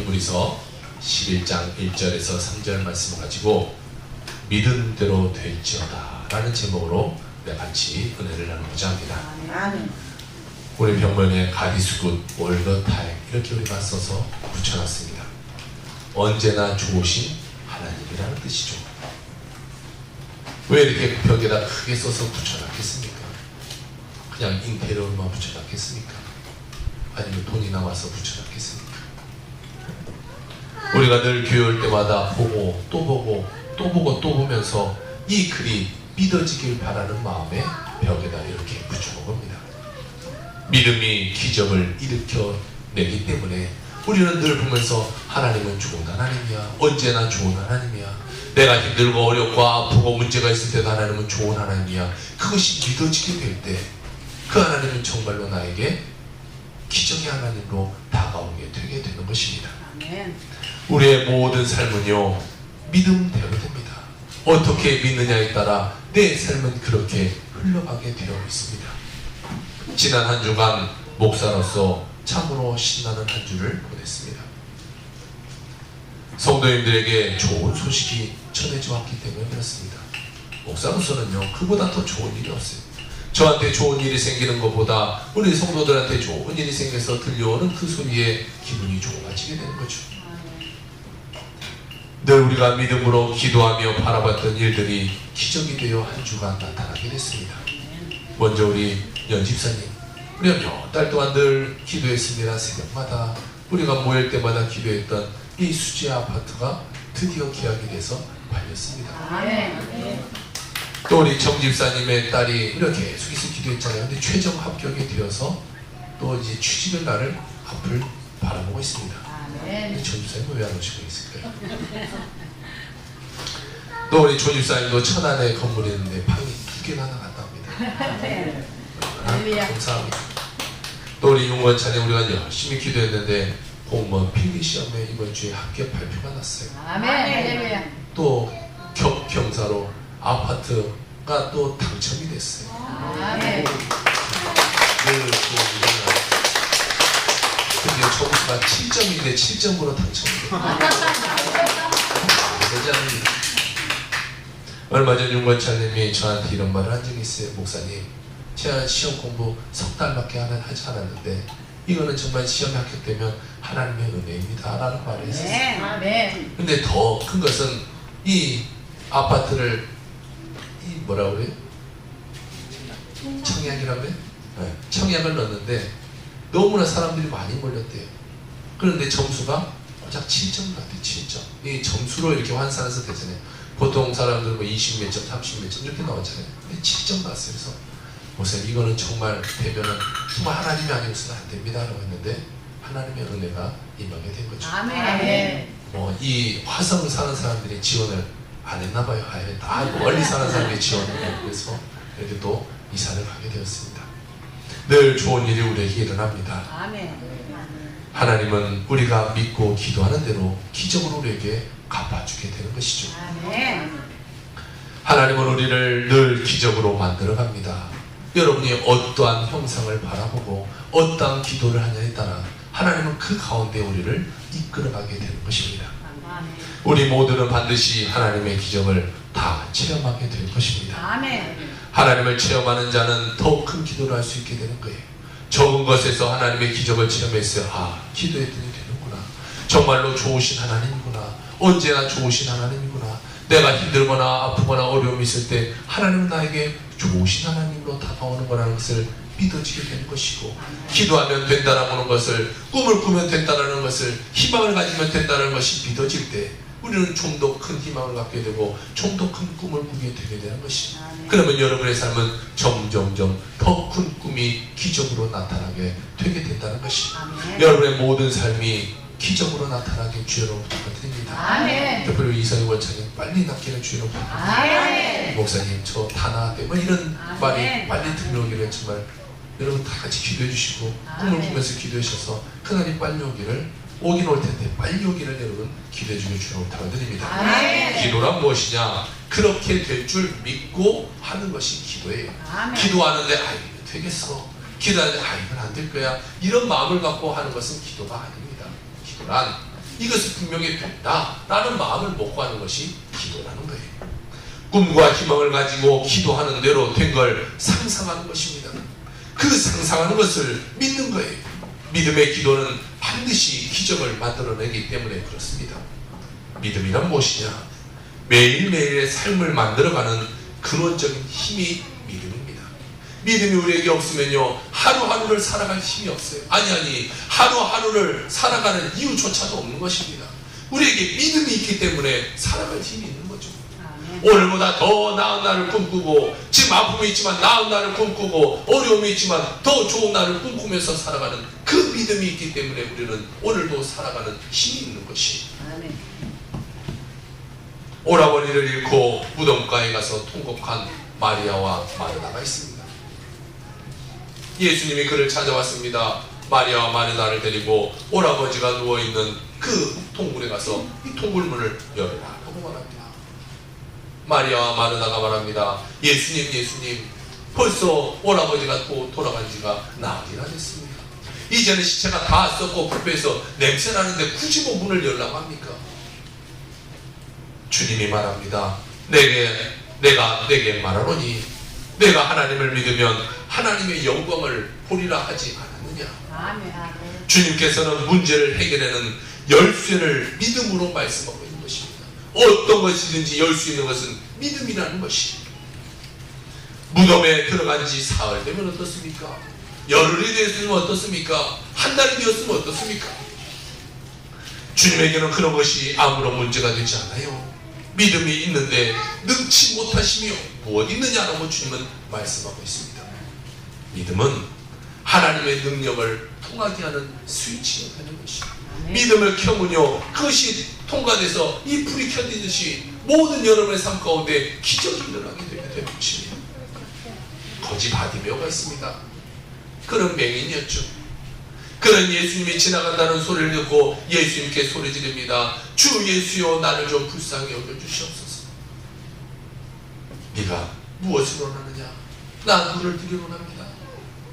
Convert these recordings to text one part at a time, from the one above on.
히브리서 11장 1절에서 3절 말씀을 가지고 믿음대로 될지어다 라는 제목으로 같이 은혜를 나누고자 합니다. 우리 병문에 가디스굿, 올더타임 이렇게 우리가 써서 붙여놨습니다. 언제나 좋으신 하나님이라는 뜻이죠. 왜 이렇게 벽에다 크게 써서 붙여놨겠습니까? 그냥 인테리어만 붙여놨겠습니까? 아니면 돈이 나와서 붙여놨겠습니까? 우리가 늘 교회 올 때마다 보고 또 보고 또 보고 또 보면서 이 글이 믿어지길 바라는 마음에 벽에다 이렇게 붙여놓은 겁니다. 믿음이 기적을 일으켜내기 때문에 우리는 늘 보면서 하나님은 좋은 하나님이야, 언제나 좋은 하나님이야, 내가 힘들고 어렵고 아프고 문제가 있을 때도 하나님은 좋은 하나님이야, 그것이 믿어지게 될 때 그 하나님은 정말로 나에게 기적의 하나님으로 다가오게 되게 되는 것입니다. 우리의 모든 삶은요 믿음대로 됩니다. 어떻게 믿느냐에 따라 내 삶은 그렇게 흘러가게 되어 있습니다. 지난 한 주간 목사로서 참으로 신나는 한 주를 보냈습니다. 성도님들에게 좋은 소식이 전해져 왔기 때문에 그렇습니다. 목사로서는요 그보다 더 좋은 일이 없어요. 저한테 좋은 일이 생기는 것보다 우리 성도들한테 좋은 일이 생겨서 들려오는 그 소리에 기분이 좋아지게 되는 거죠. 늘 우리가 믿음으로 기도하며 바라봤던 일들이 기적이 되어 한 주간 나타나게 됐습니다. 먼저 우리 연집사님, 우리가 몇 달 동안 늘 기도했습니다. 새벽마다 우리가 모일 때마다 기도했던 이 수지 아파트가 드디어 계약이 돼서 팔렸습니다. 또 우리 정집사님의 딸이 이렇게 계속해서 기도했잖아요. 근데 최종 합격이 되어서 또 이제 취직의 날을 앞을 바라보고 있습니다. 근데 정집사님은 왜 안 오시고 있을까요? 또 우리 조집사님도 천안에 건물이 있는데 방이 2개나 나갔답니다. 감사합니다. 또 우리 용원찬에 우리가 열심히 기도했는데 공무원 필기시험에 이번 주에 합격 발표가 났어요. 또 격경사로 아파트가 또 당첨이 됐어요. 근데 점수가 7점인데 7점으로 당첨이 됐어요. 얼마 전 윤건찬님이 저한테 이런 말을 한 적이 있어요. 목사님, 제가 시험 공부 석 달밖에 하지 않았는데 이거는 정말 시험에 합격되면 하나님의 은혜입니다 라는 말을 했었어요. 근데 더 큰 것은 이 아파트를 뭐라 그래요? 청약이라고 그래요? 네. 청약을 넣었는데 너무나 사람들이 많이 몰렸대요. 그런데 점수가 고작 7점 같아요. 7점. 이 점수로 이렇게 환산해서 되잖아요. 보통 사람들 뭐 20 몇 점, 30 몇 점 이렇게 나오잖아요. 근데 7점 나왔어요. 그래서 보세요. 이거는 정말 되면은 정말 하나님이 아니었으면 안 됩니다 라고 했는데 하나님의 은혜가 임하게 된 거죠. 이 화성 사는 사람들이 지원을 안 했나봐요. 아예 다 멀리 사는 사람들이 지원을 해서 그래도 이사를 가게 되었습니다. 늘 좋은 일이 우리에게 일어납니다. 하나님은 우리가 믿고 기도하는 대로 기적으로 우리에게 갚아주게 되는 것이죠. 하나님은 우리를 늘 기적으로 만들어 갑니다. 여러분이 어떠한 형상을 바라보고 어떠한 기도를 하냐에 따라 하나님은 그 가운데 우리를 이끌어가게 되는 것입니다. 우리 모두는 반드시 하나님의 기적을 다 체험하게 될 것입니다. 하나님을 체험하는 자는 더 큰 기도를 할 수 있게 되는 거예요. 적은 것에서 하나님의 기적을 체험했어요. 아, 기도했더니 되는구나. 정말로 좋으신 하나님이구나. 언제나 좋으신 하나님이구나. 내가 힘들거나 아프거나 어려움이 있을 때 하나님은 나에게 좋으신 하나님으로 다가오는 거라는 것을 믿어지게 되는 것이고, 기도하면 된다는 것을, 꿈을 꾸면 된다는 것을, 희망을 가지면 된다는 것이 믿어질 때 우리는 좀 더 큰 희망을 갖게 되고 좀 더 큰 꿈을 꾸게 되게 되는 것입니다. 그러면 여러분의 삶은 점점점 더 큰 꿈이 기적으로 나타나게 되게 된다는 것입니다. 여러분의 모든 삶이 기적으로 나타나게 주여로 부탁드립니다. 특별히 이성희 원장님 빨리 낫기를 주여로 부탁드립니다. 목사님 저 다 나왔대요. 뭐 이런 말이 빨리 들려오기를 정말 여러분 다 같이 기도해 주시고 꿈을 꾸면서 기도해 주셔서 그날이 빨리 오긴 올 텐데 빨리 오기를 여러분 기도해 주길 주여로 부탁드립니다. 기도란 무엇이냐? 그렇게 될 줄 믿고 하는 것이 기도예요. 기도하는데 이거 되겠어. 기도하는데 이건 안 될 거야. 이런 마음을 갖고 하는 것은 기도가 아닙니다. 기도란 이것은 분명히 된다라는 마음을 먹고 하는 것이 기도라는 거예요. 꿈과 희망을 가지고 기도하는 대로 된 걸 상상하는 것입니다. 그 상상하는 것을 믿는 거예요. 믿음의 기도는 반드시 기적을 만들어내기 때문에 그렇습니다. 믿음이란 무엇이냐? 매일매일의 삶을 만들어가는 근원적인 힘이 믿음입니다. 믿음이 우리에게 없으면요, 하루하루를 살아갈 힘이 없어요. 아니, 하루하루를 살아가는 이유조차도 없는 것입니다. 우리에게 믿음이 있기 때문에 살아갈 힘이 있는 거죠. 오늘보다 더 나은 날을 꿈꾸고, 지금 아픔이 있지만 나은 날을 꿈꾸고, 어려움이 있지만 더 좋은 날을 꿈꾸면서 살아가는 그 믿음이 있기 때문에 우리는 오늘도 살아가는 힘이 있는 것이. 오라버니를 잃고 무덤가에 가서 통곡한 마리아와 마르다가 있습니다. 예수님이 그를 찾아왔습니다. 마리아와 마르다를 데리고 오라버지가 누워있는 그 동굴에 가서 이 동굴문을 열어라 하고 말합니다. 마리아와 마르다가 말합니다. 예수님, 벌써 오라버지가 또 돌아간 지가 나흘이나 됐습니다. 이제는 시체가 다 썩고 부패해서 냄새나는데 굳이 뭐 문을 열라고 합니까? 주님이 말합니다. 내가 내게 말하노니 내가 하나님을 믿으면 하나님의 영광을 보리라 하지 않았느냐. 아멘. 주님께서는 문제를 해결하는 열쇠를 믿음으로 말씀하고 있는 것입니다. 어떤 것이든지 열 수 있는 것은 믿음이라는 것입니다. 무덤에 들어간 지 사흘 되면 어떻습니까? 열흘이 되었으면 어떻습니까? 한 달이 되었으면 어떻습니까? 주님에게는 그런 것이 아무런 문제가 되지 않아요. 믿음이 있는데 능치 못하시며 무엇 있느냐라고 주님은 말씀하고 있습니다. 믿음은 하나님의 능력을 통하게 하는 스위치가 되는 것입니다. 믿음을 켜면요, 그것이 통과돼서 이 불이 켜지듯이 모든 여러분의 삶 가운데 기적이 일어나게 되는 것입니다. 거지 바디메오가 있습니다. 그런 맹인이었죠. 그는 예수님이 지나간다는 소리를 듣고 예수님께 소리 지릅니다. 주 예수여, 나를 좀 불쌍히 여겨주시옵소서. 네가 무엇을 원하느냐? 나 물을 드리러 합니다.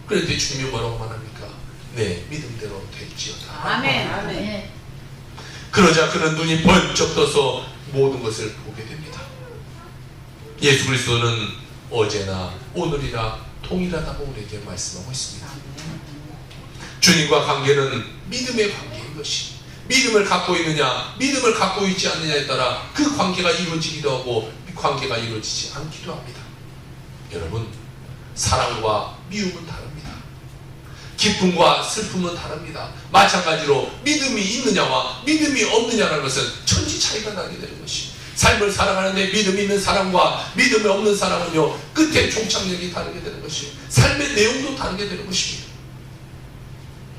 그런데 주님이 뭐라고 말합니까? 내 믿음대로 될지어다. 아멘. 그러자 그는 눈이 번쩍 떠서 모든 것을 보게 됩니다. 예수 그리스도는 어제나 오늘이라 동일하다고 우리에게 말씀하고 있습니다. 주님과 관계는 믿음의 관계인 것이, 믿음을 갖고 있느냐 믿음을 갖고 있지 않느냐에 따라 그 관계가 이루어지기도 하고 관계가 이루어지지 않기도 합니다. 여러분, 사랑과 미움은 다릅니다. 기쁨과 슬픔은 다릅니다. 마찬가지로 믿음이 있느냐와 믿음이 없느냐라는 것은 천지 차이가 나게 되는 것입니다. 삶을 살아가는데 믿음이 있는 사람과 믿음이 없는 사람은요, 끝에 종착역이 다르게 되는 것이에요. 삶의 내용도 다르게 되는 것입니다.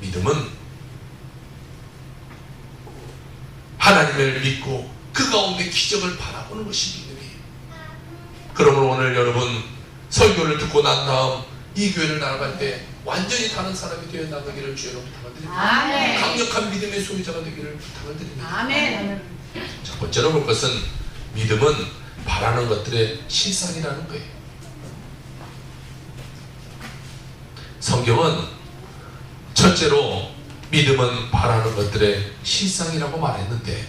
믿음은 하나님을 믿고 그 가운데 기적을 바라보는 것이 믿음이에요. 그러므로 오늘 여러분, 설교를 듣고 난 다음 이 교회를 나아갈 때 완전히 다른 사람이 되어 나가기를 주의 이름으로 부탁드립니다. 아멘. 강력한 믿음의 소유자가 되기를 부탁드립니다. 아멘. 첫 번째로 볼 것은 믿음은 바라는 것들의 실상이라는 거예요. 성경은 첫째로 믿음은 바라는 것들의 실상이라고 말했는데,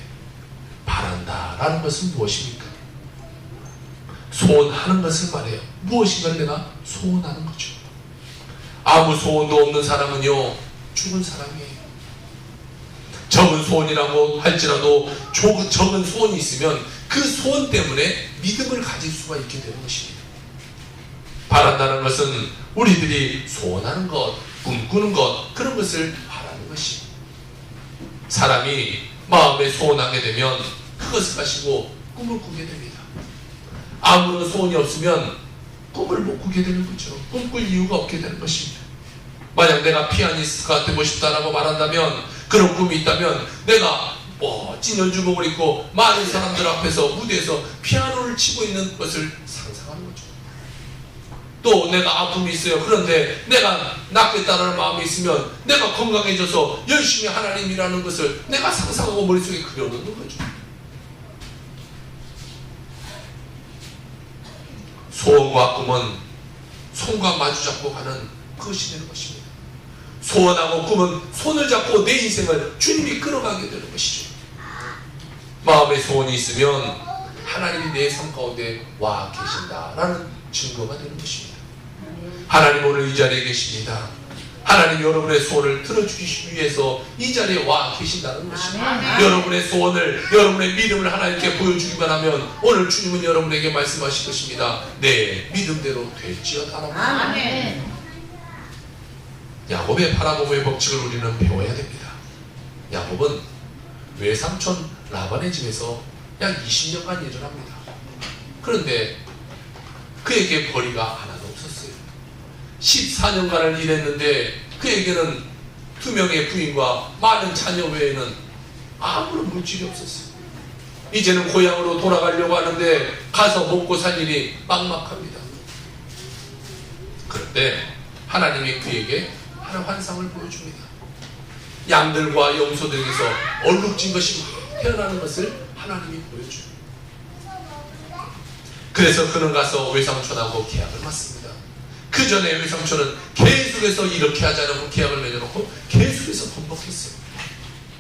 바란다라는 것은 무엇입니까? 소원하는 것을 말해요. 무엇인가를 내가 소원하는 거죠. 아무 소원도 없는 사람은요, 죽은 사람이에요. 적은 소원이라고 할지라도 적은 소원이 있으면 그 소원 때문에 믿음을 가질 수가 있게 되는 것입니다. 바란다는 것은 우리들이 소원하는 것, 꿈꾸는 것, 그런 것을 바라는 것입니다. 사람이 마음에 소원하게 되면 그것을 가지고 꿈을 꾸게 됩니다. 아무런 소원이 없으면 꿈을 못 꾸게 되는 거죠. 꿈꿀 이유가 없게 되는 것입니다. 만약 내가 피아니스트가 되고 싶다라고 말한다면, 그런 꿈이 있다면 내가 멋진 연주곡을 입고 많은 사람들 앞에서 무대에서 피아노를 치고 있는 것을 상상하는 거죠. 또 내가 아픔이 있어요. 그런데 내가 낫겠다는 마음이 있으면 내가 건강해져서 열심히 하나님이라는 것을 내가 상상하고 머릿속에 그려놓는 거죠. 소원과 꿈은 손과 마주잡고 가는 그것이 되는 것입니다. 소원하고 꿈은 손을 잡고 내 인생을 주님이 끌어가게 되는 것이죠. 마음의 소원이 있으면 하나님이 내 삶 가운데 와 계신다라는 증거가 되는 것입니다. 하나님 오늘 이 자리에 계십니다. 하나님 여러분의 소원을 들어주시기 위해서 이 자리에 와 계신다는 것입니다. 여러분의 소원을, 여러분의 믿음을 하나님께 보여주기만 하면 오늘 주님은 여러분에게 말씀하실 것입니다. 내 믿음대로 될지어다라고. 야곱의 파라보의 법칙을 우리는 배워야 됩니다. 야곱은 외삼촌 라반의 집에서 약 20년간 일을 합니다. 그런데 그에게 벌이가 하나도 없었어요. 14년간을 일했는데 그에게는 2명의 부인과 많은 자녀 외에는 아무런 물질이 없었어요. 이제는 고향으로 돌아가려고 하는데 가서 먹고 살 일이 막막합니다. 그런데 하나님이 그에게 하나의 환상을 보여줍니다. 양들과 염소들에게서 얼룩진 것이 막 태어나는 것을 하나님이 보여줘요. 그래서 그는 가서 외삼촌하고 계약을 맺습니다. 그 전에 외삼촌은 계속해서 이렇게 하지 않고 계약을 맺어놓고 계속해서 번복했어요.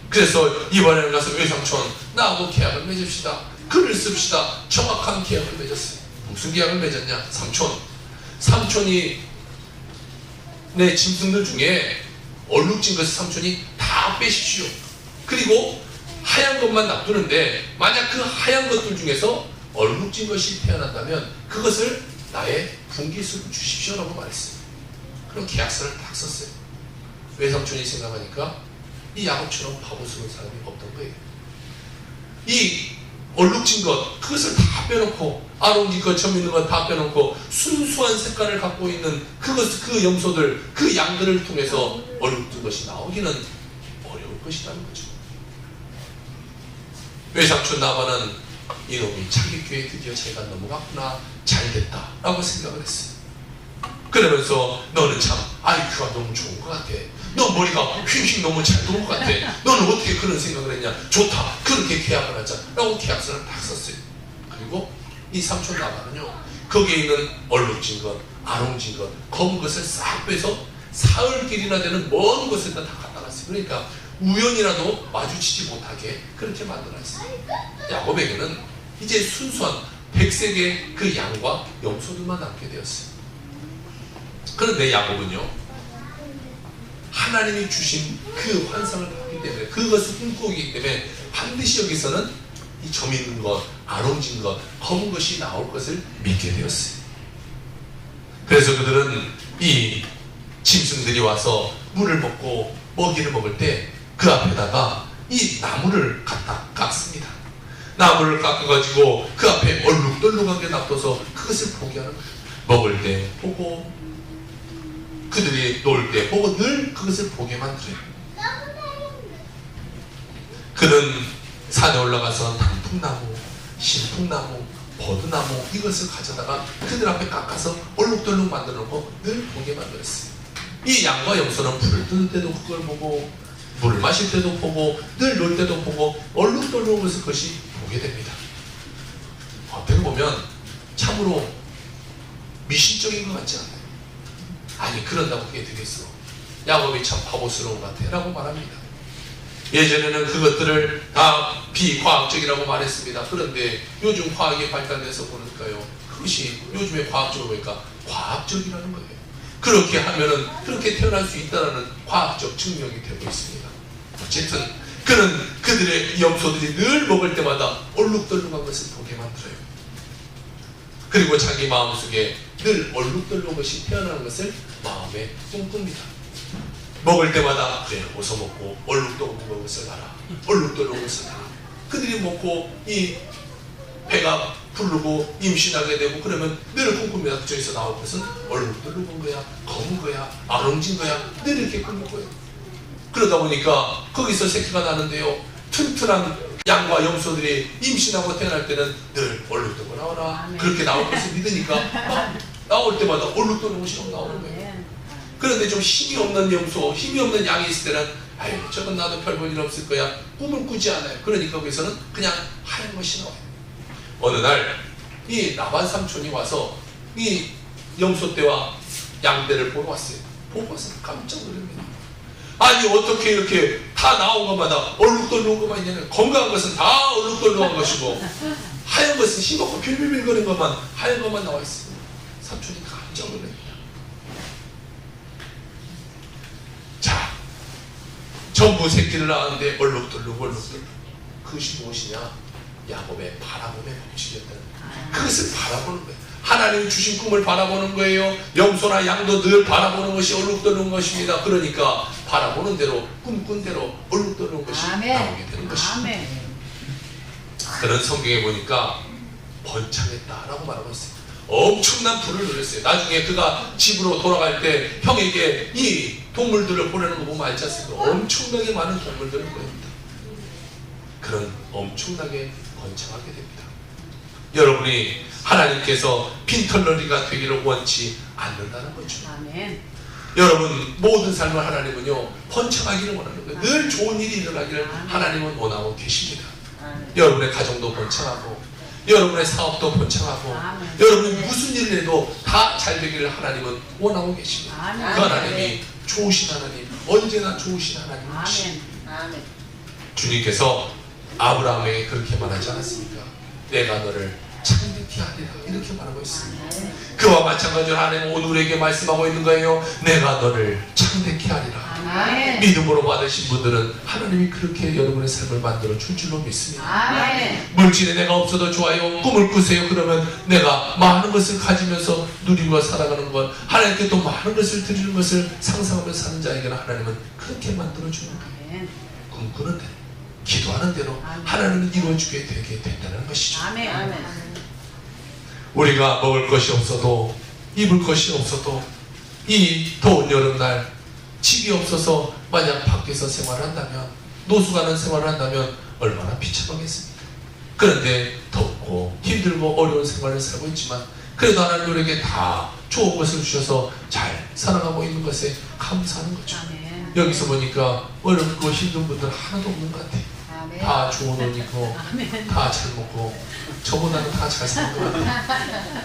그래서 이번에는 가서 외삼촌 나하고 계약을 맺읍시다. 글을 씁시다. 정확한 계약을 맺었어요. 무슨 계약을 맺었냐? 삼촌이 내 짐승들 중에 얼룩진 것을 삼촌이 다 빼십시오. 그리고 하얀 것만 놔두는데 만약 그 하얀 것들 중에서 얼룩진 것이 태어난다면 그것을 나의 분깃으로 주십시오라고 말했어요. 그럼 계약서를 딱 썼어요. 외삼촌이 생각하니까 이 야곱처럼 바보스러운 사람이 없던 거예요. 이 얼룩진 것 그것을 다 빼놓고 아롱진 것 점 있는 것 다 빼놓고 순수한 색깔을 갖고 있는 그 염소들 그 양들을 통해서 얼룩진 것이 나오기는 어려울 것이라는 거죠. 외삼촌 나반은 이놈이 자기 교회 드디어 자기가 넘어갔구나 잘됐다 라고 생각을 했어요. 그러면서 너는 참 IQ가 너무 좋은 것 같아. 너 머리가 휙휙 너무 잘 도는 것 같아. 너는 어떻게 그런 생각을 했냐. 좋다 그렇게 계약을 하자 라고 계약서를 딱 썼어요. 그리고 이 삼촌 나반은요 거기에 있는 얼룩진 것 아롱진 것 검은 것을 싹 빼서 사흘 길이나 되는 먼 곳에다 다 갖다 놨어요. 그러니까 우연이라도 마주치지 못하게 그렇게 만들어놨어요. 야곱에게는 이제 순수한 백색의 그 양과 염소들만 남게 되었어요. 그런데 야곱은요 하나님이 주신 그 환상을 받기 때문에 그것을 꿈꾸기 때문에 반드시 여기서는 이 점 있는 것, 아롱진 것, 검은 것이 나올 것을 믿게 되었어요. 그래서 그들은 이 짐승들이 와서 물을 먹고 먹이를 먹을 때 그 앞에다가 이 나무를 갖다 깎습니다. 나무를 깎아가지고 그 앞에 얼룩덜룩하게 놔둬서 그것을 보게 하는 거예요. 먹을 때 보고 그들이 놀 때 보고 늘 그것을 보게 만들어요. 그는 산에 올라가서 단풍나무, 신풍나무, 버드나무 이것을 가져다가 그들 앞에 깎아서 얼룩덜룩 만들어 놓고 늘 보게 만들었어요. 이 양과 염소는 불을 뜯을 때도 그걸 보고 물을 마실 때도 보고 늘 놀 때도 보고 얼룩덜룩한 것을 그것이 보게 됩니다. 어떻게 보면 참으로 미신적인 것 같지 않아요? 아니 그런다고 그게 되겠어. 야곱이 참 바보스러운 것 같아 라고 말합니다. 예전에는 그것들을 다 비과학적이라고 말했습니다. 그런데 요즘 과학이 발달돼서 보니까요 그것이 요즘의 과학적으로 보니까 과학적이라는 거예요. 그렇게 하면은 그렇게 태어날 수 있다는 과학적 증명이 되고 있습니다. 어쨌든 그는 그들의 염소들이 늘 먹을 때마다 얼룩덜룩한 것을 보게 만들어요. 그리고 자기 마음속에 늘 얼룩덜룩한 것이 태어나는 것을 마음에 꿈꿉니다. 먹을 때마다 그래 어서 먹고 얼룩덜룩한 것을 놔라. 얼룩덜룩한 것을 놔라. 그들이 먹고 이 배가 부르고 임신하게 되고 그러면 늘 꿈꿉니다. 그쪽에서 나올 것은 얼룩덜룩한 거야, 검은 거야, 아롱진 거야 늘 이렇게 꿈꿀 거예요. 그러다 보니까 거기서 새끼가 나는데요 튼튼한 양과 염소들이 임신하고 태어날 때는 늘 얼룩덜룩 나와라 그렇게 나올 것을 믿으니까 나올 때마다 얼룩덜룩한 것이 나오는 거예요. 그런데 좀 힘이 없는 염소, 힘이 없는 양이 있을 때는 아유 저건 나도 별 볼 일 없을 거야 꿈을 꾸지 않아요. 그러니까 거기서는 그냥 하얀 것이 나와요. 어느 날 이 라반 삼촌이 와서 이 염소떼와 양떼를 보러 왔어요. 보고 와서 깜짝 놀랍니다. 아니 어떻게 이렇게 다 나온 것마다 얼룩덜룩한 것만 있냐면 건강한 것은 다 얼룩덜룩한 것이고 하얀 것은 싱겁고 빌빌빌거리는 것만 하얀 것만 나와 있습니다. 삼촌이 깜짝 놀랍니다. 자, 전부 새끼를 낳았는데 얼룩덜룩 그것이 무엇이냐? 야곱의 바라봄의 방식이었다는 거예요. 그것을 바라보는 거예요. 하나님이 주신 꿈을 바라보는 거예요. 염소나 양도 늘 바라보는 것이 얼룩덜룩한 것입니다. 그러니까 바라보는 대로 꿈꾼 대로 얼룩덜룩한 것이 나오게 되는 것입니다. 그런 성경에 보니까 번창했다라고 말하고 있어요. 엄청난 불을 누렸어요. 나중에 그가 집으로 돌아갈 때 형에게 이 동물들을 보내는 거 보면 알지 않습니까? 엄청나게 많은 동물들을 보냅니다. 그런 엄청나게 번창하게 됩니다. 여러분이 하나님께서 빈털러리가 되기를 원치 않는다는 거죠. 아멘. 여러분 모든 삶을 하나님은요 번창하기를 원하는 거예요. 늘 좋은 일이 일어나기를 하나님은 원하고 계십니다. 여러분의 가정도 번창하고 여러분의 사업도 번창하고 여러분이 무슨 일을 해도 다 잘 되기를 하나님은 원하고 계십니다. 그 하나님이 좋으신 하나님, 언제나 좋으신 하나님이십니다. 주님께서 아브라함에게 그렇게 말하지 않았습니까? 내가 너를 창대케 하리라 이렇게 말하고 있습니다. 그와 마찬가지로 하나님은 오늘 우리에게 말씀하고 있는 거예요. 내가 너를 창대케 하리라. 아멘. 믿음으로 받으신 분들은 하나님이 그렇게 여러분의 삶을 만들어 줄 줄로 믿습니다. 아멘. 물질에 내가 없어도 좋아요. 꿈을 꾸세요. 그러면 내가 많은 것을 가지면서 누리고 살아가는 것, 하나님께 또 많은 것을 드리는 것을 상상하면서 사는 자에게는 하나님은 그렇게 만들어 주는 거예요. 꿈꾸는 대로, 기도하는 대로 하나님은 이루어주게 되게 된다는 것이죠. 아멘. 우리가 먹을 것이 없어도, 입을 것이 없어도, 이 더운 여름날 집이 없어서 만약 밖에서 생활한다면, 노숙하는 생활을 한다면 얼마나 비참하겠습니까? 그런데 덥고 힘들고 어려운 생활을 살고 있지만 그래도 하나님 우리에게 다 좋은 것을 주셔서 잘 살아가고 있는 것에 감사하는 거죠. 아멘. 여기서 보니까 어렵고 힘든 분들 하나도 없는 것 같아요. 아멘. 다 좋은 옷 입고 아멘. 다 잘 먹고 저보다는 다 잘 사는 것 같아요.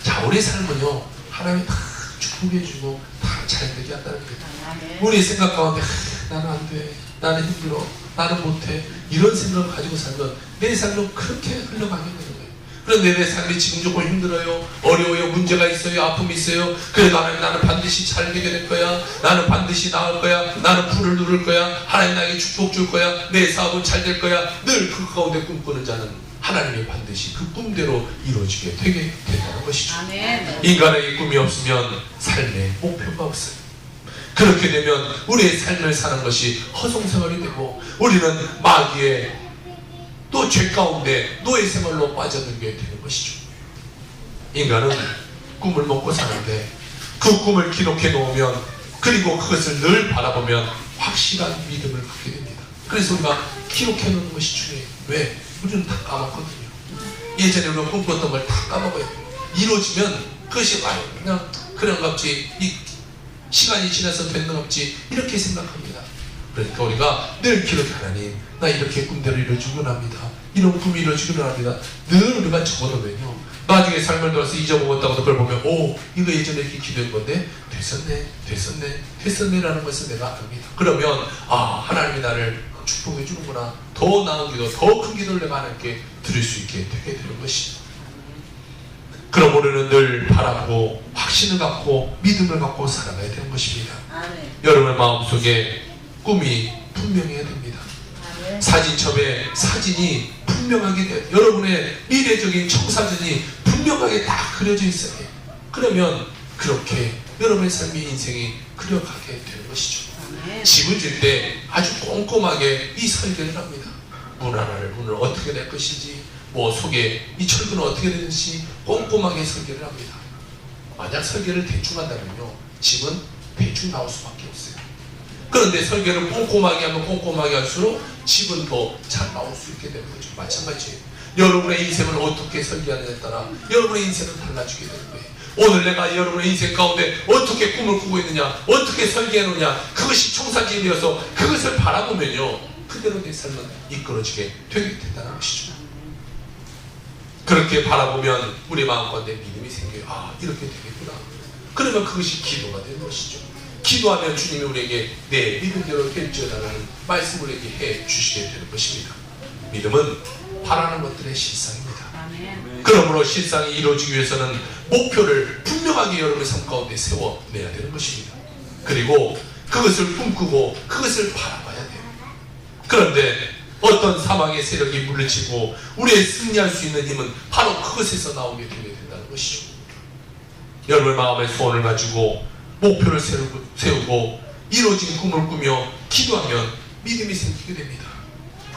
자, 우리 삶은요 하나님이 다 축복해주고 다 잘 되게 한다는 거예요. 아멘. 우리 생각 가운데 나는 안 돼, 나는 힘들어, 나는 못해 이런 생각을 가지고 살면 내 삶은 그렇게 흘러가게 되는 거예요. 그런데 내 삶이 지금 조금 힘들어요, 어려워요, 문제가 있어요, 아픔이 있어요. 그래도 하나님 나는 반드시 잘 되게 될 거야, 나는 반드시 나을 거야, 나는 불을 누를 거야, 하나님 나에게 축복 줄 거야, 내 사업은 잘 될 거야. 늘 그 가운데 꿈꾸는 자는 하나님이 반드시 그 꿈대로 이루어지게 되게 된다는 것이죠. 아멘. 인간에게 꿈이 없으면 삶에 목표가 없어요. 그렇게 되면 우리의 삶을 사는 것이 허송세월이 되고 우리는 마귀의 또 죄 가운데 노예 생활로 빠져들게 되는 것이죠. 인간은 꿈을 먹고 사는데 그 꿈을 기록해 놓으면, 그리고 그것을 늘 바라보면 확실한 믿음을 갖게 됩니다. 그래서 우리가 기록해 놓는 것이 중요해요. 왜? 우리는 다 까먹거든요. 예전에 우리가 꿈꿨던 걸 다 까먹어요. 이루어지면 그것이 와요. 그냥 그런갑지, 이 시간이 지나서 됐는갑지 이렇게 생각합니다. 그러니까 우리가 늘 기록해, 하나님 나 이렇게 꿈대로 이루어지기로 합니다. 이런 꿈이 이루어지기로 합니다. 늘 우리가 적어놓으면요 나중에 삶을 들어서 잊어먹었다고도 그걸 보면 오 이거 예전에 이렇게 기도한 건데 됐었네 라는 것을 내가 압니다. 그러면 아 하나님이 나를 축복해 주는구나, 더 나은 기도, 더 큰 기도를 내가 하나님께 드릴 수 있게 되게 되는 것이죠. 그럼 우리는 늘 바라보고 확신을 갖고 믿음을 갖고 살아가야 되는 것입니다. 아멘. 여러분의 마음속에 꿈이 분명해야 됩니다. 아멘. 사진첩에 사진이 분명하게 돼요. 여러분의 미래적인 청사진이 분명하게 다 그려져 있어요. 그러면 그렇게 여러분의 삶의 인생이 그려가게 되는 것이죠. 아멘. 집을 질 때 아주 꼼꼼하게 이 설계를 합니다. 문을 어떻게 낼 것인지, 뭐 속에 이 철근은 어떻게 되는지 꼼꼼하게 설계를 합니다. 만약 설계를 대충 한다면요 집은 대충 나올 수밖에 없어요. 그런데 설계를 꼼꼼하게 하면 꼼꼼하게 할수록 집은 더 잘 나올 수 있게 되는 거죠. 마찬가지예요. 여러분의 인생을 어떻게 설계하느냐에 따라 여러분의 인생은 달라지게 되는 거예요. 오늘 내가 여러분의 인생 가운데 어떻게 꿈을 꾸고 있느냐, 어떻게 설계해 놓느냐, 그것이 청사진이어서 그것을 바라보면요 그대로 내 삶은 이끌어지게 되게 된다는 것이죠. 그렇게 바라보면 우리 마음 가운데 믿음이 생겨요. 아 이렇게 되겠구나. 그러면 그것이 기도가 되는 것이죠. 기도하면 주님이 우리에게 내 믿음대로 될지어다라는 말씀을 우리에게 해 주시게 되는 것입니다. 믿음은 바라는 것들의 실상입니다. 아멘. 그러므로 실상이 이루어지기 위해서는 목표를 분명하게 여러분의 삶 가운데 세워내야 되는 것입니다. 그리고 그것을 꿈꾸고 그것을 바라봐야 돼요. 그런데 어떤 사망의 세력이 물리치고 우리의 승리할 수 있는 힘은 바로 그것에서 나오게 되게 된다는 것이죠. 여러분의 마음의 소원을 가지고 목표를 세우고 이루어진 꿈을 꾸며 기도하면 믿음이 생기게 됩니다.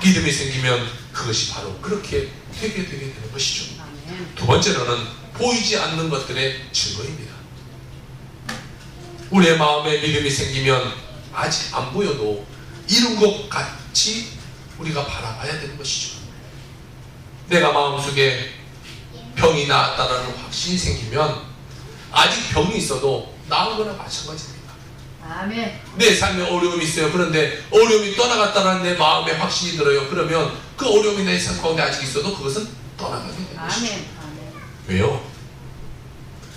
믿음이 생기면 그것이 바로 그렇게 되게 되는 것이죠. 아멘. 두 번째로는 보이지 않는 것들의 증거입니다. 우리의 마음에 믿음이 생기면 아직 안 보여도 이룬 것 같이 우리가 바라봐야 되는 것이죠. 내가 마음속에 병이 나았다는 확신이 생기면 아직 병이 있어도 나은 거나 마찬가지입니다. 아멘. 내 삶에 어려움이 있어요. 그런데 어려움이 떠나갔다는 내 마음에 확신이 들어요. 그러면 그 어려움이 내 삶 가운데 아직 있어도 그것은 떠나가게 되는 것이죠. 아멘. 아멘. 왜요?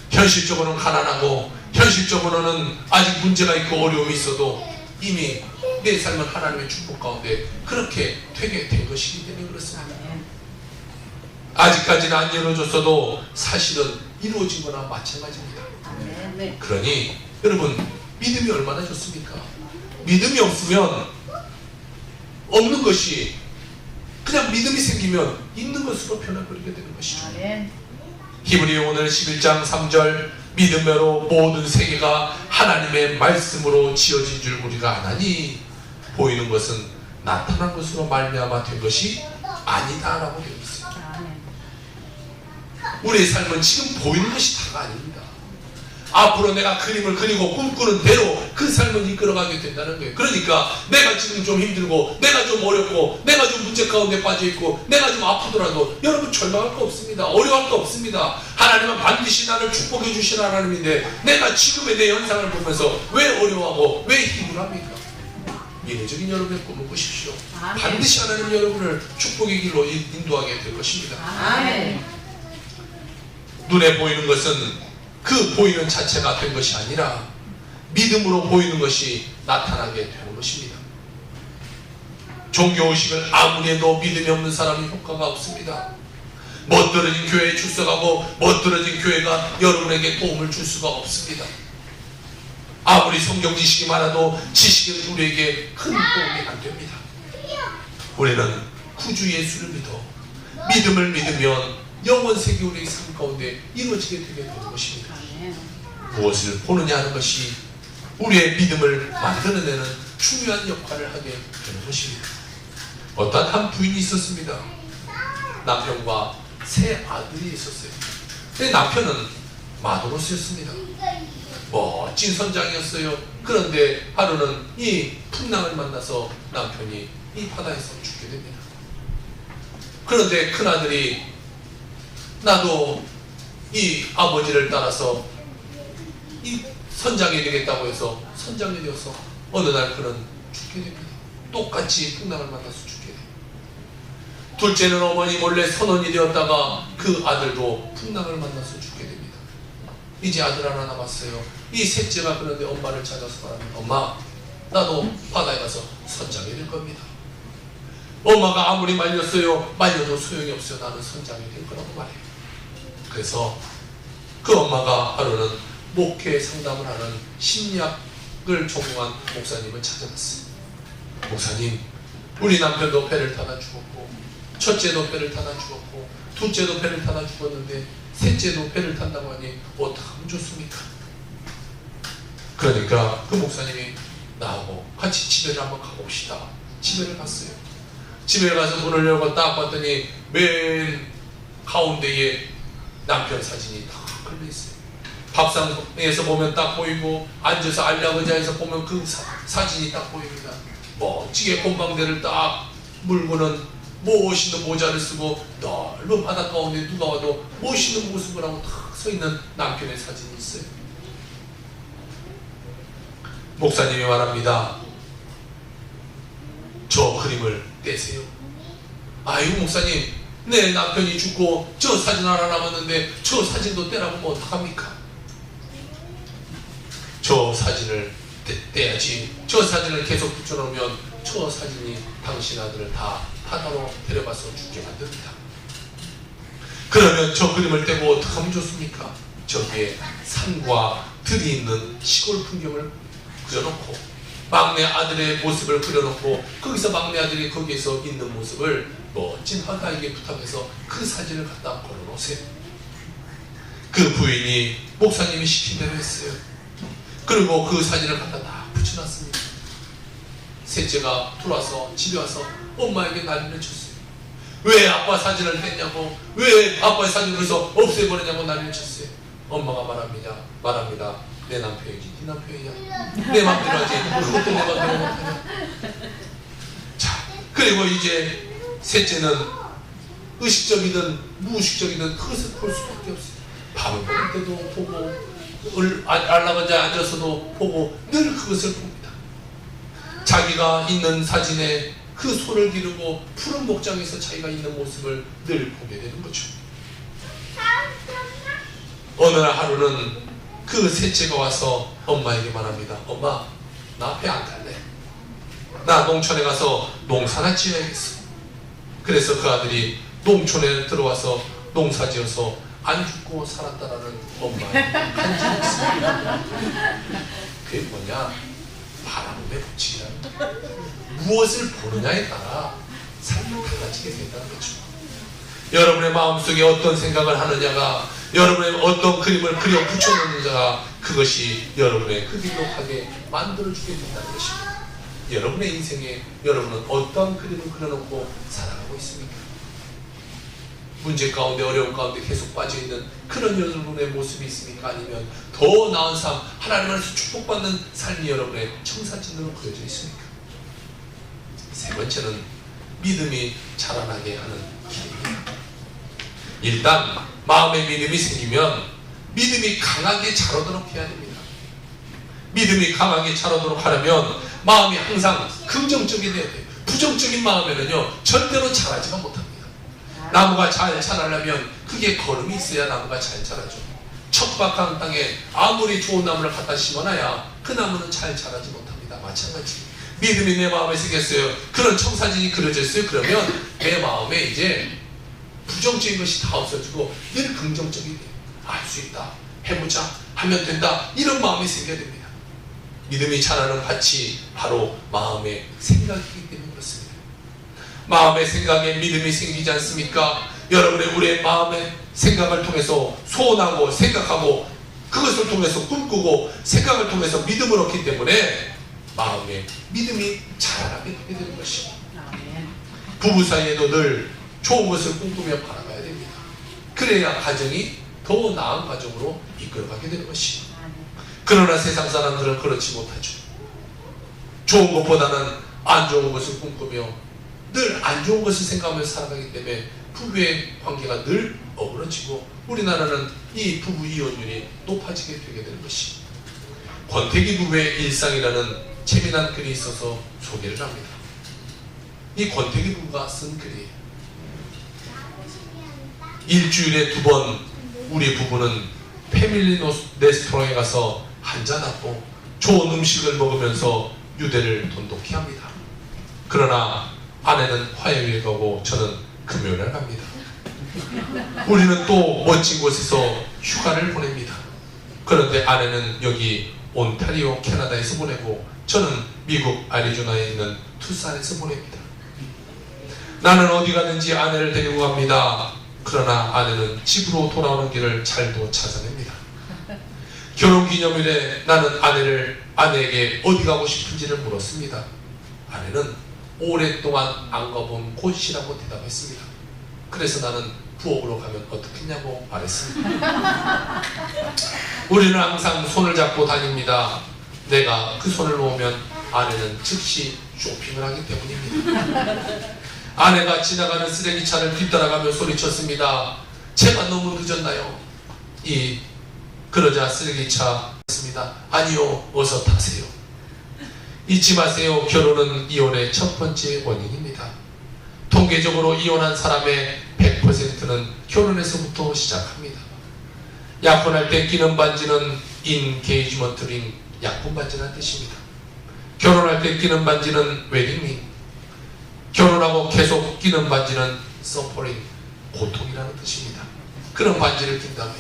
현실적으로는 가난하고 현실적으로는 아직 문제가 있고 어려움이 있어도 이미 내 삶은 하나님의 축복 가운데 그렇게 되게 된 것이기 때문에 그렇습니다. 아멘. 아직까지는 안 이루어졌어도 사실은 이루어진 거나 마찬가지입니다. 아멘. 네. 그러니 여러분 믿음이 얼마나 좋습니까? 믿음이 없으면 없는 것이 그냥 믿음이 생기면 있는 것으로 변해버리게 되는 것이죠. 아멘. 히브리 오늘 11장 3절 믿음으로 모든 세계가 하나님의 말씀으로 지어진 줄 우리가 아나니 보이는 것은 나타난 것으로 말미암아 된 것이 아니다라고 되어 있습니다. 아멘. 우리의 삶은 지금 보이는 것이 다가 아닙니다. 앞으로 내가 그림을 그리고 꿈꾸는 대로 그 삶을 이끌어가게 된다는 거예요. 그러니까 내가 지금 좀 힘들고 내가 좀 어렵고 내가 좀 문제 가운데 빠져있고 내가 좀 아프더라도 여러분 절망할 거 없습니다. 어려워할 거 없습니다. 하나님은 반드시 나를 축복해 주신 하나님인데 내가 지금의 내 현상을 보면서 왜 어려워하고 왜 힘을 합니까? 미래적인 여러분의 꿈을 꾸십시오. 아멘. 반드시 하나님 여러분을 축복의 길로 인도하게 될 것입니다. 아멘. 눈에 보이는 것은 그 보이는 자체가 된 것이 아니라 믿음으로 보이는 것이 나타나게 되는 것입니다. 종교의식을 아무리 해도 믿음이 없는 사람은 효과가 없습니다. 멋들어진 교회에 출석하고 멋들어진 교회가 여러분에게 도움을 줄 수가 없습니다. 아무리 성경 지식이 많아도 지식은 우리에게 큰 도움이 안 됩니다. 우리는 구주 예수를 믿어 믿음을 믿으면 영원세계 우리의 삶 가운데 이루어지게 되게 되는 것입니다. 아멘. 무엇을 보느냐 하는 것이 우리의 믿음을 만들어내는 중요한 역할을 하게 되는 것입니다. 어떤 한 부인이 있었습니다. 남편과 세 아들이 있었어요. 근데 남편은 마도로스였습니다. 멋진 선장이었어요. 그런데 하루는 이 풍랑을 만나서 남편이 이 바다에서 죽게 됩니다. 그런데 큰아들이 나도 이 아버지를 따라서 이 선장이 되겠다고 해서 선장이 되어서 어느 날 그는 죽게 됩니다. 똑같이 풍랑을 만나서 죽게 됩니다. 둘째는 어머니 몰래 선원이 되었다가 그 아들도 풍랑을 만나서 죽게 됩니다. 이제 아들 하나 남았어요. 이 셋째가 그런데 엄마를 찾아서 말합니다. 엄마, 나도 바다에 가서 선장이 될 겁니다. 엄마가 아무리 말렸어요. 말려도 소용이 없어요. 나는 선장이 될 거라고 말해요. 그래서 그 엄마가 하루는 목회 상담을 하는 심리학을 전공한 목사님을 찾아갔어요. 목사님, 우리 남편도 배를 타다 죽었고 첫째도 배를 타다 죽었고 둘째도 배를 타다 죽었는데 셋째도 배를 탄다고 하니 어떻게 하면 좋습니까? 그러니까 그 목사님이 나하고 같이 집에를 한번 가봅시다. 집에를 갔어요. 집에 가서 문을 열고 딱 봤더니 맨 가운데에 남편 사진이 딱 걸려있어요. 밥상에서 보면 딱 보이고 앉아서 안락의자에서 보면 그 사진이 딱 보입니다. 멋지게 곰방대를 딱 물고는 멋있는 모자를 쓰고 넓은 바다 가운데 누가 와도 멋있는 모습을 하고 딱 서있는 남편의 사진이 있어요. 목사님이 말합니다. 저 그림을 떼세요. 아이고 목사님, 내 남편이 죽고 저 사진 하나 남았는데 저 사진도 떼라고 뭐 어떡합니까? 저 사진을 돼야지. 저 사진을 계속 붙여놓으면 저 사진이 당신 아들을 다 바다로 데려가서 죽게 만듭니다. 그러면 저 그림을 떼고 어떻게 하면 좋습니까? 저기에 산과 들이 있는 시골 풍경을 그려놓고 막내 아들의 모습을 그려놓고 거기서 막내 아들이 거기에서 있는 모습을 멋진 화가에게 부탁해서 그 사진을 갖다 걸어놓으세요. 그 부인이 목사님이 시킨 대로 했어요. 그리고 그 사진을 갖다 다 붙여놨습니다. 셋째가 들어와서 집에 와서 엄마에게 난리를 쳤어요. 왜 아빠 사진을 뺐냐고, 왜 아빠의 사진을 해서 없애버리냐고 난리를 쳤어요. 엄마가 말합니다. 내 남편이지, 네 남편이냐? 내 맘대로 하지, 그것도 내 맘대로 못하냐? 자, 그리고 이제 셋째는 의식적이든 무의식적이든 그것을 볼 수밖에 없어요. 밥을 먹을 때도 보고, 알라가자 앉아서도 보고, 늘 그것을 봅니다. 자기가 있는 사진에 그 손을 기르고 푸른 목장에서 자기가 있는 모습을 늘 보게 되는 거죠. 어느 날 하루는 그 셋째가 와서 엄마에게 말합니다. 엄마, 나 배 안 갈래. 나 농촌에 가서 농사나 지어야겠어. 그래서 그 아들이 농촌에 들어와서 농사 지어서 안 죽고 살았다라는 엄마의 한지였습니다. 그게 뭐냐? 바람에 붙이는 무엇을 보느냐에 따라 삶이 달라지게 된다는 거죠. 여러분의 마음속에 어떤 생각을 하느냐가, 여러분의 어떤 그림을 그려 붙여놓느냐가 그것이 여러분의 그 길로 가게 만들어주게 된다는 것입니다. 여러분의 인생에 여러분은 어떤 그림을 그려놓고 살아가고 있습니까? 문제 가운데, 어려움 가운데 계속 빠져있는 그런 여러분의 모습이 있습니까? 아니면 더 나은 삶, 하나님 안에서 축복받는 삶이 여러분의 청사진으로 그려져 있습니까? 세 번째는 믿음이 자라나게 하는 길입니다. 일단 마음에 믿음이 생기면 믿음이 강하게 자라도록 해야 됩니다. 믿음이 강하게 자라도록 하려면 마음이 항상 긍정적이 돼야 돼요. 부정적인 마음에는요 절대로 자라지가 못합니다. 나무가 잘 자라려면 그게 거름이 있어야 나무가 잘 자라죠. 척박한 땅에 아무리 좋은 나무를 갖다 심어놔야 그 나무는 잘 자라지 못합니다. 마찬가지 믿음이 내 마음에 생겼어요. 그런 청사진이 그려졌어요. 그러면 내 마음에 이제 부정적인 것이 다 없어지고 늘 긍정적이 돼요. 알 수 있다, 해보자, 하면 된다, 이런 마음이 생겨야 됩니다. 믿음이 자라는 밭이 바로 마음의 생각이기 때문에 그렇습니다. 마음의 생각에 믿음이 생기지 않습니까? 여러분의 우리의 마음의 생각을 통해서 소원하고 생각하고 그것을 통해서 꿈꾸고 생각을 통해서 믿음을 얻기 때문에 마음에 믿음이 자라나게 되게 되는 것입니다. 부부 사이에도 늘 좋은 것을 꿈꾸며 바라봐야 됩니다. 그래야 가정이 더 나은 가정으로 이끌어가게 되는 것입니다. 그러나 세상 사람들은 그렇지 못하죠. 좋은 것보다는 안 좋은 것을 꿈꾸며 늘 안 좋은 것을 생각하며 살아가기 때문에 부부의 관계가 늘 어그러지고 우리나라는 이 부부 이혼율이 높아지게 되게 되는 것입니다. 권태기 부부의 일상이라는 재미난 글이 있어서 소개를 합니다. 이 권태기 부부가 쓴 글이에요. 일주일에 2번 우리 부부는 패밀리 레스토랑에 가서 한잔하고 좋은 음식을 먹으면서 유대를 돈독히 합니다. 그러나 아내는 화요일 가고 저는 금요일에 갑니다. 우리는 또 멋진 곳에서 휴가를 보냅니다. 그런데 아내는 여기 온타리오 캐나다에서 보내고 저는 미국 애리조나에 있는 투싼에서 보냅니다. 나는 어디 가든지 아내를 데리고 갑니다. 그러나 아내는 집으로 돌아오는 길을 잘도 찾아냅니다. 결혼기념일에 나는 아내에게 어디 가고 싶은지를 물었습니다. 아내는 오랫동안 안 가본 곳이라고 대답했습니다. 그래서 나는 부엌으로 가면 어떻겠냐고 말했습니다. 우리는 항상 손을 잡고 다닙니다. 내가 그 손을 놓으면 아내는 즉시 쇼핑을 하기 때문입니다. 아내가 지나가는 쓰레기차를 뒤따라가며 소리쳤습니다. 제가 너무 늦었나요? 그러자 쓰레기차 했습니다. 아니요, 어서 타세요. 잊지 마세요. 결혼은 이혼의 첫 번째 원인입니다. 통계적으로 이혼한 사람의 100%는 결혼에서부터 시작합니다. 약혼할 때 끼는 반지는 인게이지먼트 링, 약혼 반지라는 뜻입니다. 결혼할 때 끼는 반지는 웨딩링, 결혼하고 계속 끼는 반지는 서퍼링, 고통이라는 뜻입니다. 그런 반지를 낀다며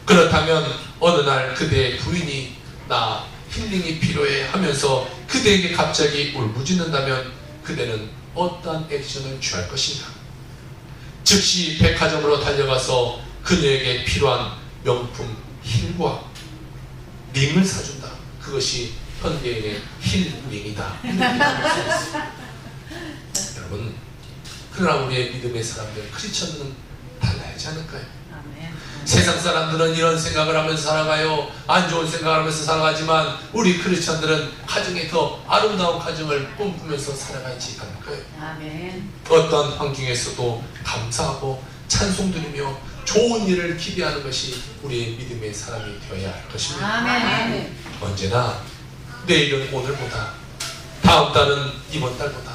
그렇다면 어느 날 그대의 부인이 나 힐링이 필요해 하면서 그대에게 갑자기 울부짖는다면 그대는 어떠한 액션을 취할 것인가? 즉시 백화점으로 달려가서 그녀에게 필요한 명품 힐과 링을 사준다. 그것이 현대인의 힐링이다. 여러분, 그러나 우리의 믿음의 사람들, 크리스천들은 달라야지 않을까요? 아멘. 세상 사람들은 이런 생각을 하면서 살아가요. 안 좋은 생각을 하면서 살아가지만 우리 크리스천들은 가정에 더 아름다운 가정을 꿈꾸면서 살아가지 않을까요? 아멘. 어떤 환경에서도 감사하고 찬송드리며 좋은 일을 기대하는 것이 우리의 믿음의 사람이 되어야 할 것입니다. 아멘. 언제나 내일은 오늘보다, 다음 달은 이번 달보다,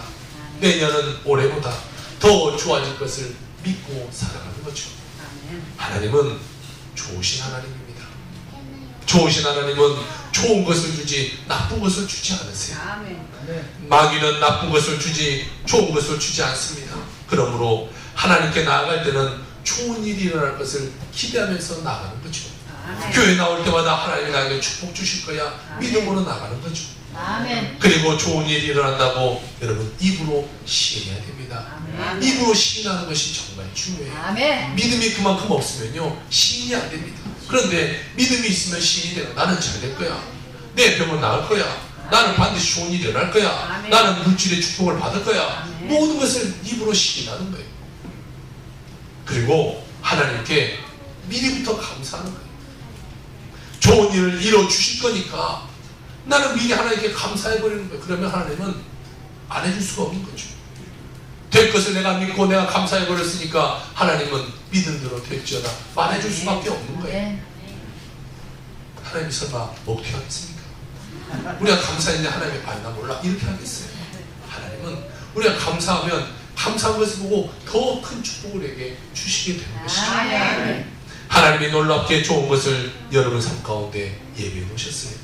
내년은 올해보다 더 좋아질 것을 믿고 살아가는 거죠. 아멘. 하나님은 좋으신 하나님입니다. 좋으신 하나님은 좋은 것을 주지 나쁜 것을 주지 않으세요. 아멘. 마귀는 나쁜 것을 주지 좋은 것을 주지 않습니다. 그러므로 하나님께 나아갈 때는 좋은 일이 일어날 것을 기대하면서 나가는 거죠. 아멘. 교회 나올 때마다 하나님이 나에게 축복 주실 거야. 아멘. 믿음으로 나가는 거죠. 아멘. 그리고 좋은 일이 일어난다고 여러분 입으로 시인해야 됩니다. 아멘. 입으로 시인하는 것이 정말 중요해요. 아멘. 믿음이 그만큼 없으면요 시인이 안 됩니다. 그런데 믿음이 있으면 시인이 돼요. 나는 잘 될 거야. 내 병은 나을 거야. 나는 반드시 좋은 일이 일어날 거야. 아멘. 나는 물질의 축복을 받을 거야. 아멘. 모든 것을 입으로 시인하는 거예요. 그리고 하나님께 미리부터 감사하는 거예요. 좋은 일을 이뤄 주실 거니까 나는 미리 하나님께 감사해버리는 거예요. 그러면 하나님은 안 해줄 수가 없는 거죠. 될 것을 내가 믿고 내가 감사해버렸으니까 하나님은 믿음대로 될지어다 말해줄 수밖에 없는 거예요. 네. 하나님이 설마 먹튀 하겠습니까? 우리가 감사했는데 하나님이 봤나 몰라? 이렇게 하겠어요. 하나님은 우리가 감사하면 감사한 것을 보고 더 큰 축복을 내게 주시게 되는 것이죠. 아멘. 하나님이 놀랍게 좋은 것을 여러분 삶 가운데 예배해 놓으셨어요.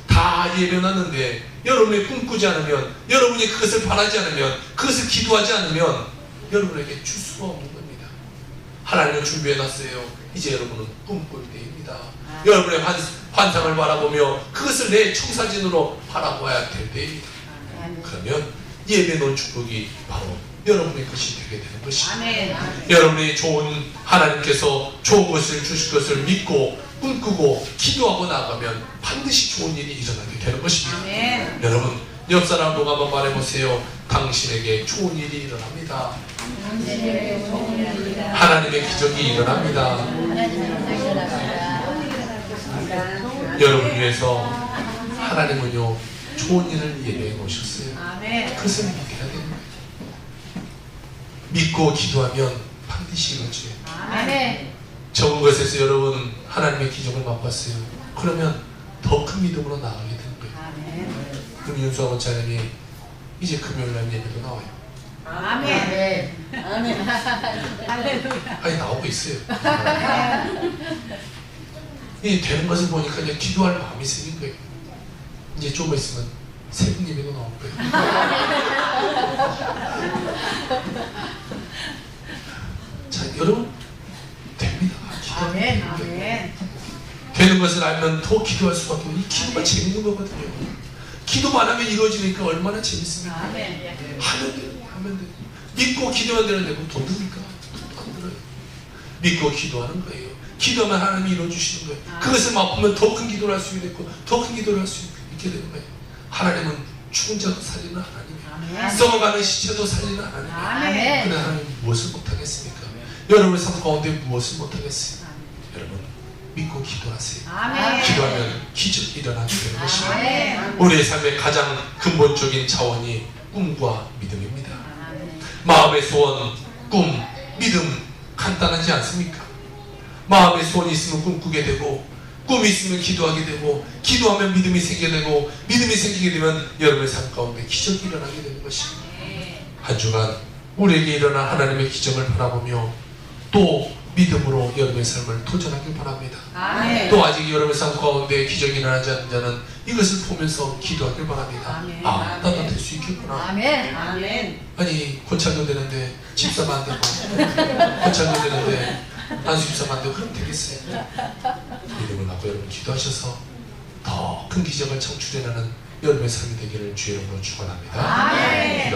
다 예배해 놨는데 여러분이 꿈꾸지 않으면, 여러분이 그것을 바라지 않으면, 그것을 기도하지 않으면 여러분에게 줄 수가 없는 겁니다. 하나님은 준비해 놨어요. 이제 여러분은 꿈꿀 때입니다. 여러분의 환상을 바라보며 그것을 내 청사진으로 바라봐야 될 때입니다. 그러면 예배해 놓은 축복이 바로 여러분의 것이 되게 되는 것입니다. 아멘. 여러분이 좋은 하나님께서 좋은 것을 주실 것을 믿고 꿈꾸고 기도하고 나가면 반드시 좋은 일이 일어나게 되는 것입니다. 아멘. 여러분 옆 사람도 한번 말해보세요. 당신에게 좋은 일이 일어납니다. 하나님의 기적이 일어납니다. 여러분 위해서 하나님은요 좋은 일을 예배해 놓으셨어요. 아멘. 그것을 믿어야 되는 거예요. 믿고 기도하면 반드시 이루어져요. 아멘. 적은 것에서 여러분 하나님의 기적을 맛봤어요. 그러면 더 큰 믿음으로 나아가게 되는 거예요. 아멘. 그럼 윤수 아버차님이 이제 금요일날 예배도 나와요. 아멘. 아멘. 할렐루야. 아니 나오고 있어요. 이 되는 것을 보니까 이제 기도할 마음이 생긴 거예요. 이제 조금 있으면 새벽 예배도 나올 거예요. 자 여러분 됩니다. 아멘. 기도하면 돼요. 아멘. 되는 것을 알면 더 기도할 수밖에 없어요. 이 기도가 재밌는 거거든요. 기도만 하면 이루어지니까 얼마나 재밌습니까? 아멘. 하면 돼요. 하면 돼요. 믿고 기도하면 되는데 돈 듭니까? 돈도 안 들어요. 믿고 기도하는 거예요. 기도하면 하나님이 이루어주시는 거예요. 그것을 맛보면 더 큰 기도를 할 수 있게 되고 더 큰 기도를 할 수 있게 되는 거예요. 하나님은 죽은 자도 살리는 하나님이에요. 아멘. 썩어가는 시체도 살리는 하나님이에요. 아멘. 그런데 하나님 무엇을 못하겠습니까? 여러분의 삶 가운데 무엇을 못하겠어요? 여러분 믿고 기도하세요. 아멘. 기도하면 기적이 일어나게 되는 것입니다. 아멘. 우리의 삶의 가장 근본적인 차원이 꿈과 믿음입니다. 아멘. 마음의 소원, 꿈, 믿음 간단하지 않습니까? 마음의 소원이 있으면 꿈꾸게 되고 꿈이 있으면 기도하게 되고 기도하면 믿음이 생기게 되고 믿음이 생기게 되면 여러분의 삶 가운데 기적이 일어나게 되는 것입니다. 한 주간 우리에게 일어난 하나님의 기적을 바라보며 또 믿음으로 여러분의 삶을 도전하길 바랍니다. 아멘. 또 아직 여러분의 삶 가운데 기적이 일어나지 않는 자는 이것을 보면서 기도하길 바랍니다. 아멘. 아, 나도 될 수 있겠구나. 아멘. 아멘. 아니 고창도 되는데 집사만 안 되고 고창도 되는데 안수집사만 안 되고 그럼 되겠어요. 믿음을 갖고 여러분 기도하셔서 더 큰 기적을 창출해내는 여러분의 삶이 되기를 주의 이름으로 축원합니다. 아멘. 기도